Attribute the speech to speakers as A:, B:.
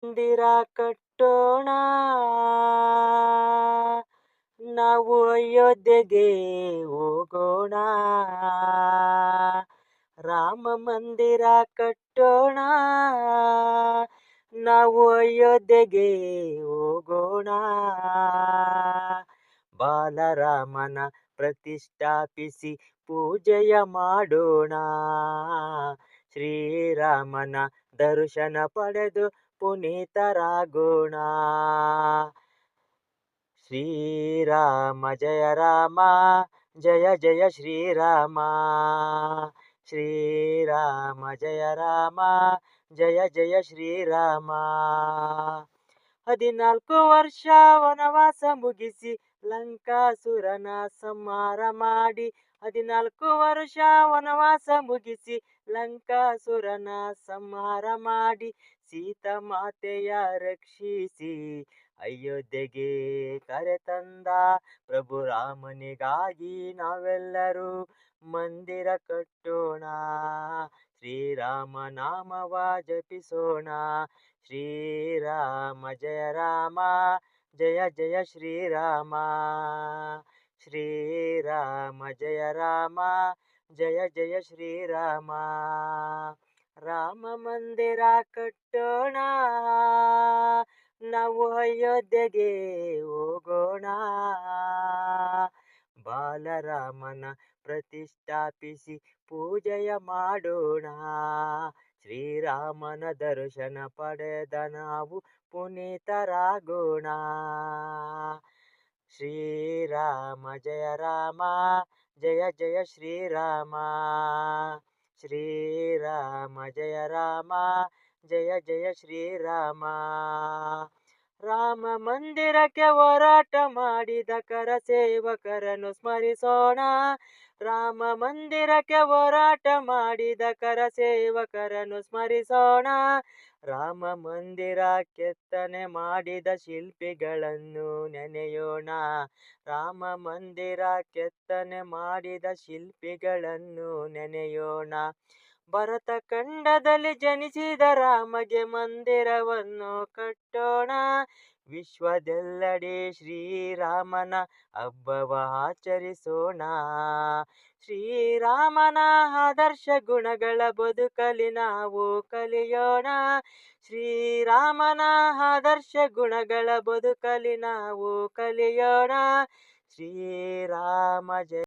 A: ಮಂದಿರ ಕಟ್ಟೋಣ, ನಾವು ಅಯೋಧ್ಯೆಗೆ ಹೋಗೋಣ. ರಾಮ ಮಂದಿರ ಕಟ್ಟೋಣ, ನಾವು ಅಯೋಧ್ಯೆಗೆ ಹೋಗೋಣ. ಬಾಲರಾಮನ ಪ್ರತಿಷ್ಠಾಪಿಸಿ ಪೂಜೆಯ ಮಾಡೋಣ. ಶ್ರೀರಾಮನ ದರ್ಶನ ಪಡೆದು ಪುನೀತರಾಗೋಣ. ಶ್ರೀರಾಮ ಜಯ ರಾಮ, ಜಯ ಜಯ ಶ್ರೀರಾಮ. ಶ್ರೀರಾಮ ಜಯ ರಾಮ, ಜಯ ಜಯ ಶ್ರೀರಾಮ. 14 ವರ್ಷ ವನವಾಸ ಮುಗಿಸಿ ಲಂಕಾಸುರನ ಸಂಹಾರ ಮಾಡಿ. 14 ವರ್ಷ ವನವಾಸ ಮುಗಿಸಿ ಲಂಕಾಸುರನ ಸಂಹಾರ ಮಾಡಿ. ಸೀತಾ ಮಾತೆಯ ರಕ್ಷಿಸಿ ಅಯೋಧ್ಯೆಗೆ ಕರೆತಂದ ಪ್ರಭು ರಾಮನಿಗಾಗಿ ನಾವೆಲ್ಲರೂ ಮಂದಿರ ಕಟ್ಟೋಣ. ಶ್ರೀರಾಮ ನಾಮವ ಜಪಿಸೋಣ. ಶ್ರೀರಾಮ ಜಯ ರಾಮ, ಜಯ ಜಯ ಶ್ರೀರಾಮ. ಶ್ರೀರಾಮ ಜಯ ರಾಮ, ಜಯ ಜಯ ಶ್ರೀರಾಮ. ರಾಮ ಮಂದಿರ ಕಟ್ಟೋಣ, ನಾವು ಅಯೋಧ್ಯೆಗೆ ಹೋಗೋಣ. ಬಾಲರಾಮನ ಪ್ರತಿಷ್ಠಾಪಿಸಿ ಪೂಜೆಯ ಮಾಡೋಣ. ಶ್ರೀರಾಮನ ದರ್ಶನ ಪಡೆದ ನಾವು ಪುನೀತರಾಗೋಣ. ಶ್ರೀರಾಮ ಜಯ ರಾಮ, ಜಯ ಜಯ ಶ್ರೀರಾಮ. ಶ್ರೀರಾಮ ಜಯ ರಾಮ, ಜಯ ಜಯ ಶ್ರೀರಾಮ. ರಾಮ ಮಂದಿರಕ್ಕೆ ಹೋರಾಟ ಮಾಡಿದ ಕರಸೇವಕರನ್ನು ಸ್ಮರಿಸೋಣ. ರಾಮ ಮಂದಿರಕ್ಕೆ ಹೋರಾಟ ಮಾಡಿದ ಕರಸೇವಕರನ್ನು ಸ್ಮರಿಸೋಣ. ರಾಮ ಮಂದಿರ ಕೆತ್ತನೆ ಮಾಡಿದ ಶಿಲ್ಪಿಗಳನ್ನು ನೆನೆಯೋಣ. ರಾಮ ಮಂದಿರ ಕೆತ್ತನೆ ಮಾಡಿದ ಶಿಲ್ಪಿಗಳನ್ನು ನೆನೆಯೋಣ. ಭರತ ಖಂಡದಲ್ಲಿ ಜನಿಸಿದ ರಾಮಗೆ ಮಂದಿರವನ್ನು ಕಟ್ಟೋಣ. ವಿಶ್ವದೆಲ್ಲೆಡೆ ಶ್ರೀರಾಮನ ಹಬ್ಬವ ಆಚರಿಸೋಣ. ಶ್ರೀರಾಮನ ಆದರ್ಶ ಗುಣಗಳ ಬದುಕಲಿ ನಾವು ಕಲಿಯೋಣ. ಶ್ರೀರಾಮನ ಆದರ್ಶ ಗುಣಗಳ ಬದುಕಲಿ ನಾವು ಕಲಿಯೋಣ. ಶ್ರೀರಾಮ ಜಯ